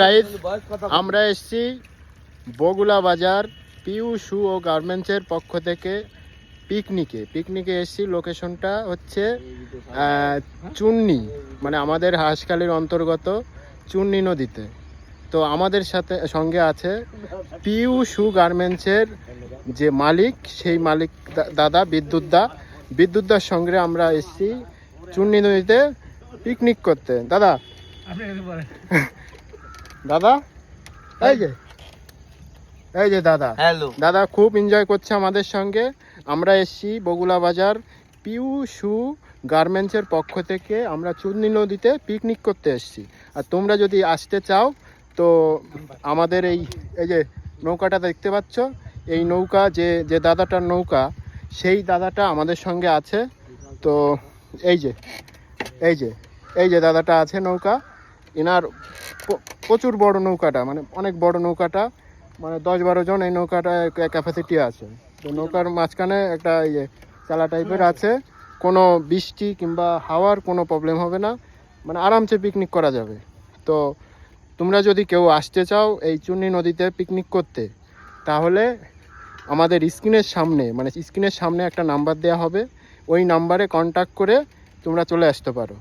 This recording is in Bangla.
গাইস, আমরা এসেছি বগুলা বাজার পিউ শু ও গার্মেন্টসের পক্ষ থেকে পিকনিকে এসেছি। লোকেশনটা হচ্ছে চুন্নি, মানে আমাদের হাঁসখালির অন্তর্গত চুন্নি নদীতে। তো আমাদের সঙ্গে আছে পিউ শু গার্মেন্টসের যে মালিক, সেই মালিক দাদা বিদ্যুৎদার সঙ্গে আমরা এসেছি চুন্নি নদীতে পিকনিক করতে। দাদা এই যে দাদা, হ্যালো দাদা খুব এনজয় করছে আমাদের সঙ্গে। আমরা এসেছি বগুলা বাজার পিউ শু গার্মেন্টসের পক্ষ থেকে, আমরা চুন্নি নদীতে পিকনিক করতে এসেছি। আর তোমরা যদি আসতে চাও তো আমাদের এই যে নৌকাটা দেখতে পাচ্ছ, এই নৌকা যে দাদাটার নৌকা, সেই দাদাটা আমাদের সঙ্গে আছে। তো এই যে দাদাটা আছে নৌকা, এনার প্রচুর বড় নৌকাটা, মানে অনেক বড় নৌকাটা, মানে 10-12 জন এই নৌকাটা ক্যাপাসিটি আছে। তো নৌকার মাঝখানে একটা চালা টাইপের আছে, কোনো বৃষ্টি কিংবা হাওয়ার কোনো প্রবলেম হবে না, মানে আরামসে পিকনিক করা যাবে। তো তোমরা যদি কেউ আসতে চাও এই চুন্নি নদীতে পিকনিক করতে, তাহলে আমাদের স্ক্রিনের সামনে একটা নাম্বার দেওয়া হবে, ওই নাম্বারে কন্ট্যাক্ট করে তোমরা চলে আসতে পারো।